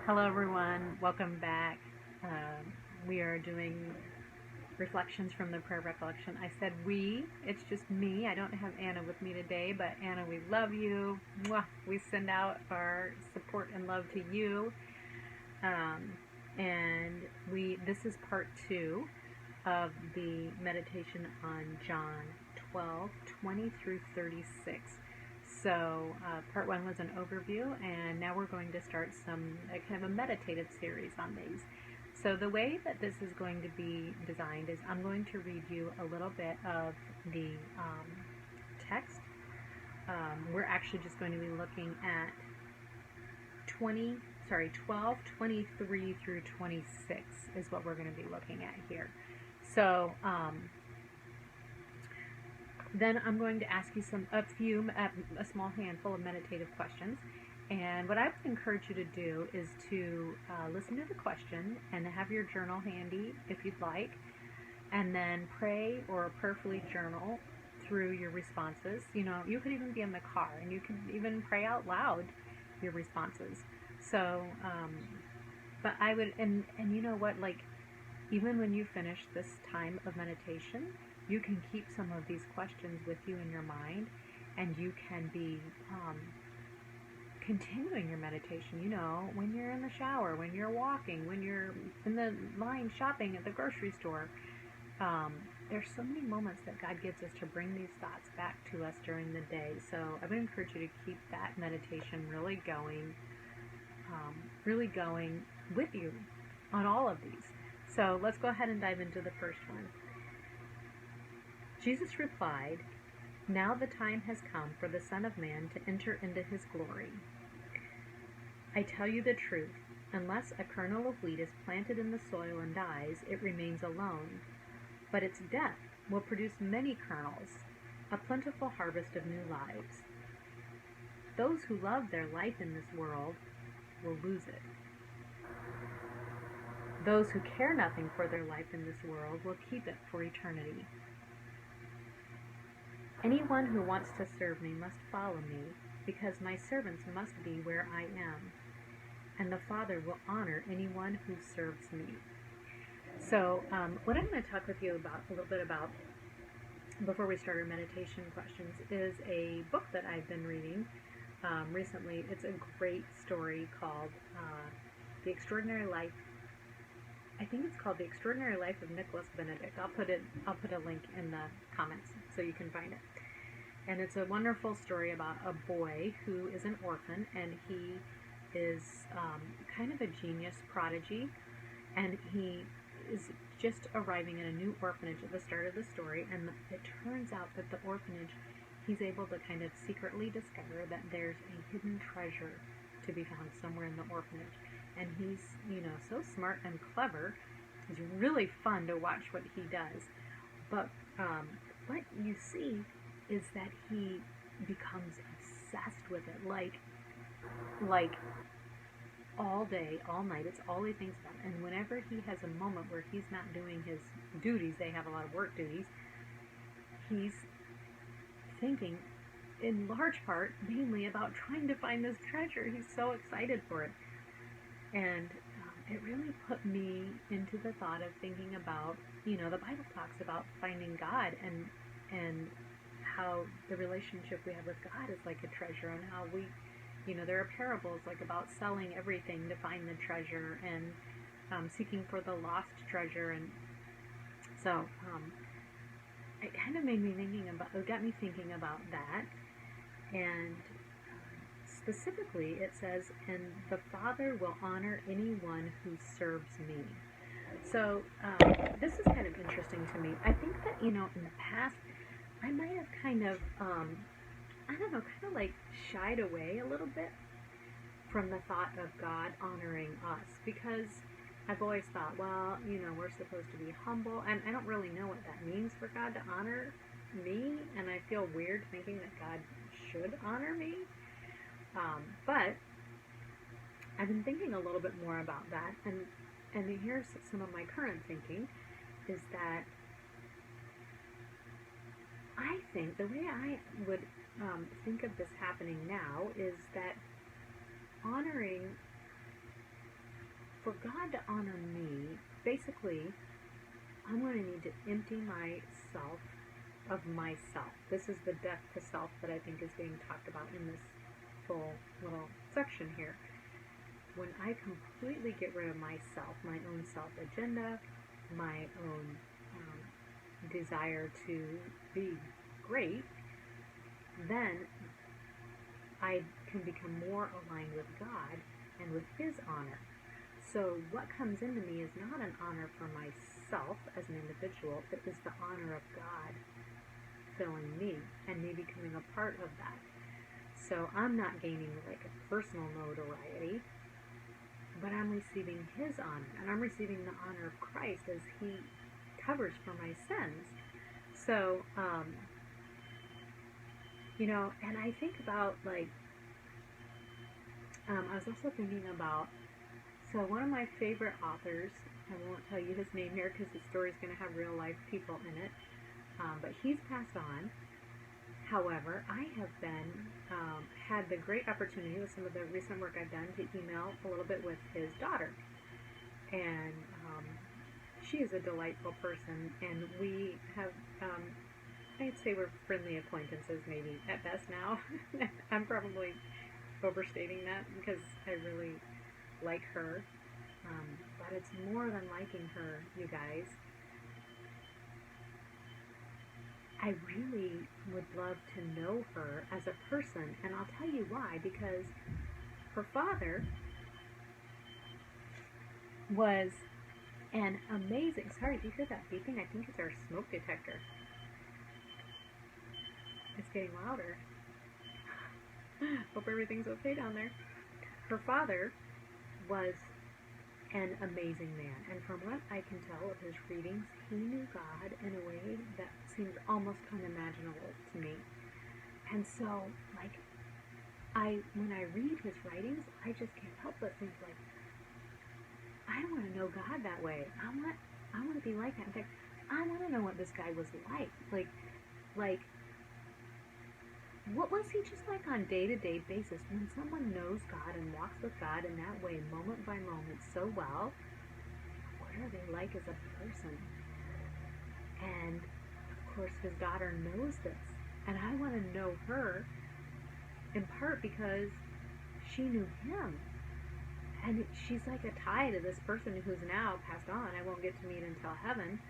Hello, everyone. Welcome back. We are doing reflections from the prayer recollection. I said we, it's just me. I don't have Anna with me today, but Anna, we love you. Mwah. We send out our support and love to you. Um, and this is part 2 of the meditation on John 12:20 through 36. So part 1 was an overview, and now we're going to start kind of a meditative series on these. So the way that this is going to be designed is I'm going to read you a little bit of the text. We're actually just going to be looking at 12:23 through 26 is what we're going to be looking at here. So then I'm going to ask you a small handful of meditative questions. And what I would encourage you to do is to listen to the question and have your journal handy if you'd like, and then pray or prayerfully journal through your responses. You could even be in the car and you can even pray out loud your responses. So, but I would, and you know what, even when you finish this time of meditation, you can keep some of these questions with you in your mind, and you can be continuing your meditation, when you're in the shower, when you're walking, when you're in the line shopping at the grocery store. There's so many moments that God gives us to bring these thoughts back to us during the day. So I would encourage you to keep that meditation really going with you on all of these. So let's go ahead and dive into the first one. Jesus replied, "Now the time has come for the Son of Man to enter into his glory. I tell you the truth, unless a kernel of wheat is planted in the soil and dies, it remains alone. But its death will produce many kernels, a plentiful harvest of new lives. Those who love their life in this world will lose it. Those who care nothing for their life in this world will keep it for eternity. Anyone who wants to serve me must follow me, because my servants must be where I am, and the Father will honor anyone who serves me." So what I'm going to talk with you about a little bit about before we start our meditation questions is a book that I've been reading recently. It's a great story called The Extraordinary Life. I think it's called The Extraordinary Life of Nicholas Benedict. I'll put a link in the comments so you can find it. And it's a wonderful story about a boy who is an orphan, and he is kind of a genius prodigy, and he is just arriving in a new orphanage at the start of the story, and it turns out that the orphanage, he's able to kind of secretly discover that there's a hidden treasure to be found somewhere in the orphanage. And he's, so smart and clever. It's really fun to watch what he does. But what you see is that he becomes obsessed with it, like all day, all night. It's all he thinks about. And whenever he has a moment where he's not doing his duties, they have a lot of work duties, he's thinking in large part mainly about trying to find this treasure. He's so excited for it. And it really put me into the thought of thinking about, the Bible talks about finding God, and how the relationship we have with God is like a treasure, and how we, there are parables like about selling everything to find the treasure, and seeking for the lost treasure. And so it kind of got me thinking about that. And specifically, it says, "And the Father will honor anyone who serves me." So this is kind of interesting to me. I think that, in the past, I might have kind of shied away a little bit from the thought of God honoring us, because I've always thought, well, we're supposed to be humble, and I don't really know what that means for God to honor me, and I feel weird thinking that God should honor me. But I've been thinking a little bit more about that, and here's some of my current thinking, is that I think the way I would think of this happening now is that honoring for God to honor me, basically, I'm going to need to empty myself of myself. This is the death to self that I think is being talked about in this full little section here. When I completely get rid of myself, my own self-agenda, my own desire to be great, then I can become more aligned with God and with His honor. So what comes into me is not an honor for myself as an individual, it is the honor of God filling me and me becoming a part of that. So I'm not gaining like a personal notoriety, but I'm receiving His honor, and I'm receiving the honor of Christ as He covers for my sins. So, and I think about like, I was also thinking about, so one of my favorite authors, I won't tell you his name here because the story is going to have real life people in it, but he's passed on. However, I have had the great opportunity with some of the recent work I've done to email a little bit with his daughter. And she is a delightful person, and we have, I'd say we're friendly acquaintances maybe at best now. I'm probably overstating that because I really like her. But it's more than liking her, you guys. I really would love to know her as a person, and I'll tell you why, because her father was an amazing, sorry, do you hear that beeping? I think it's our smoke detector. It's getting louder. Hope everything's okay down there. Her father was an amazing man, and from what I can tell of his readings, he knew God in a way that seemed almost unimaginable to me. And so, like, when I read his writings, I just can't help but think, like, I want to know God that way. I want to be like that. In fact, I want to know what this guy was like. Like, what was he just like on day-to-day basis? When someone knows God and walks with God in that way, moment by moment, so well, what are they like as a person? And, of course, his daughter knows this. And I want to know her, in part because she knew him. And she's like a tie to this person who's now passed on. I won't get to meet until heaven.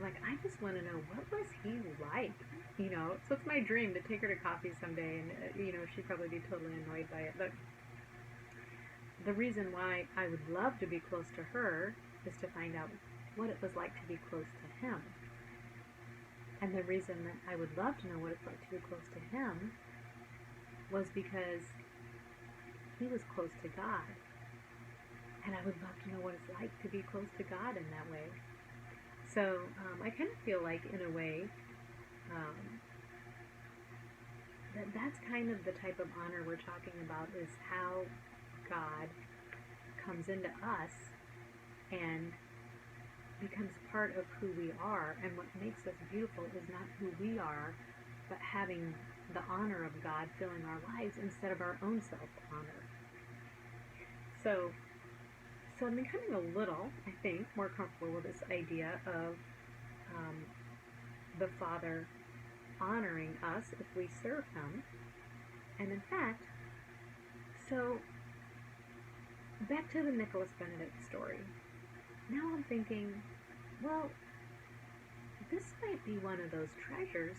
Like, I just want to know, what was he like? So it's my dream to take her to coffee someday, and, she'd probably be totally annoyed by it. But the reason why I would love to be close to her is to find out what it was like to be close to him. And the reason that I would love to know what it's like to be close to him was because he was close to God. And I would love to know what it's like to be close to God in that way. So I kind of feel like, in a way, that's kind of the type of honor we're talking about, is how God comes into us and becomes part of who we are. And what makes us beautiful is not who we are, but having the honor of God filling our lives instead of our own self-honor. So I'm becoming a little, I think, more comfortable with this idea of the Father honoring us if we serve Him. And in fact, so back to the Nicholas Benedict story. Now I'm thinking, well, this might be one of those treasures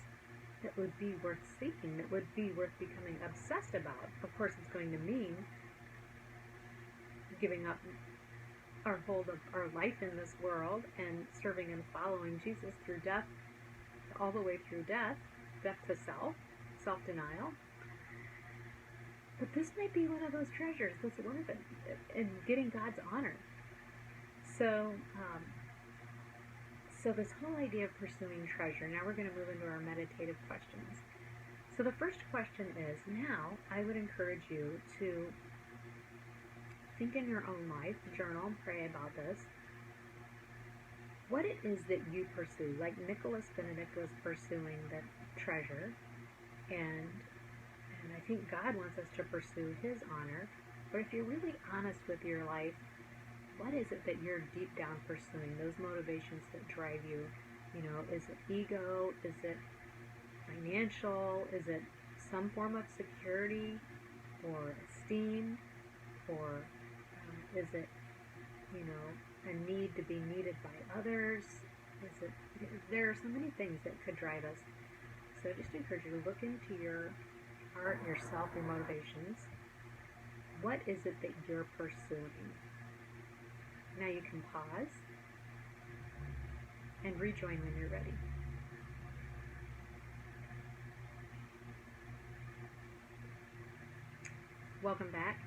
that would be worth seeking, that would be worth becoming obsessed about. Of course, it's going to mean giving up our hold of our life in this world and serving and following Jesus through death, all the way through death to self-denial. But this might be one of those treasures that's worth it, and getting God's honor. So this whole idea of pursuing treasure, now we're going to move into our meditative questions. So the first question is, now I would encourage you to think in your own life, journal, pray about this, what it is that you pursue. Like Nicholas Benedict was pursuing the treasure, and I think God wants us to pursue His honor. But if you're really honest with your life, what is it that you're deep down pursuing? Those motivations that drive you. Is it ego? Is it financial? Is it some form of security or esteem? Or is it, a need to be needed by others? There are so many things that could drive us. So I just encourage you to look into your heart, yourself, your motivations. What is it that you're pursuing? Now you can pause and rejoin when you're ready. Welcome back,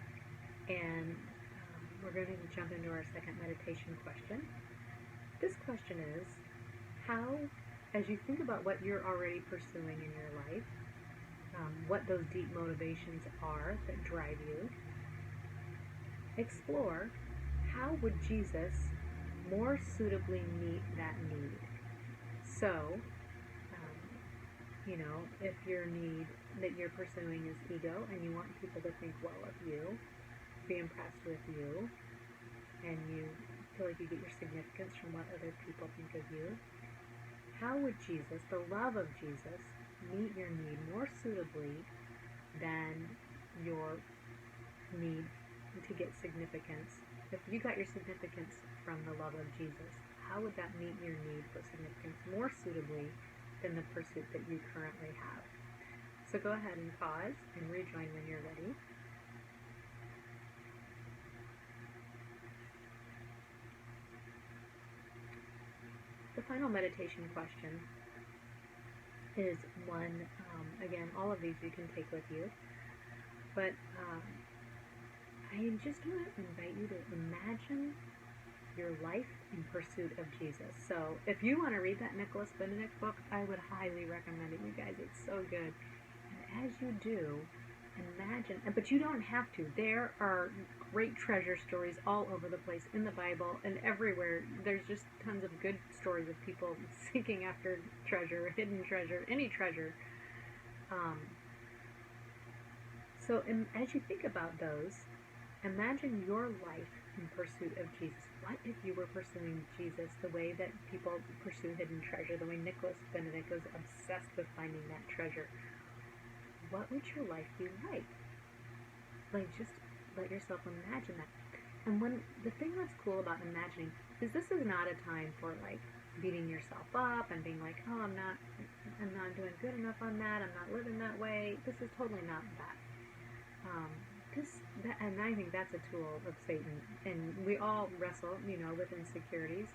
and we're going to jump into our second meditation question. This question is, how, as you think about what you're already pursuing in your life, what those deep motivations are that drive you, explore how would Jesus more suitably meet that need. So, if your need that you're pursuing is ego and you want people to think well of you, be impressed with you, and you feel like you get your significance from what other people think of you, how would Jesus, the love of Jesus, meet your need more suitably than your need to get significance? If you got your significance from the love of Jesus, how would that meet your need for significance more suitably than the pursuit that you currently have? So go ahead and pause and rejoin when you're ready. The final meditation question is one, again, all of these you can take with you, but I just want to invite you to imagine your life in pursuit of Jesus. So if you want to read that Nicholas Benedict book, I would highly recommend it, you guys. It's so good. And as you do, imagine, but you don't have to. There are great treasure stories all over the place in the Bible and everywhere. There's just tons of good stories of people seeking after treasure, hidden treasure, any treasure. So as you think about those, imagine your life in pursuit of Jesus. What if you were pursuing Jesus the way that people pursue hidden treasure, the way Nicholas Benedict was obsessed with finding that treasure? What would your life be like? Just let yourself imagine that. And the thing that's cool about imagining is this is not a time for beating yourself up and being like, oh, I'm not doing good enough on that, I'm not living that way. This is totally not that. And I think that's a tool of Satan, and we all wrestle, with insecurities.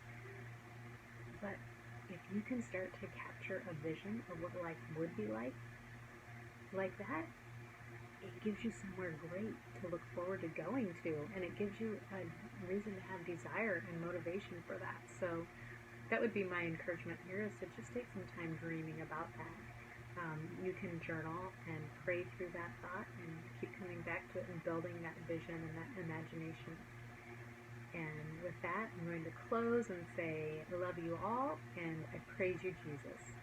But if you can start to capture a vision of what life would be like that, it gives you somewhere great to look forward to going to, and it gives you a reason to have desire and motivation for that. So that would be my encouragement here, is to just take some time dreaming about that. You can journal and pray through that thought and keep coming back to it and building that vision and that imagination. And with that, I'm going to close and say, I love you all, and I praise you, Jesus.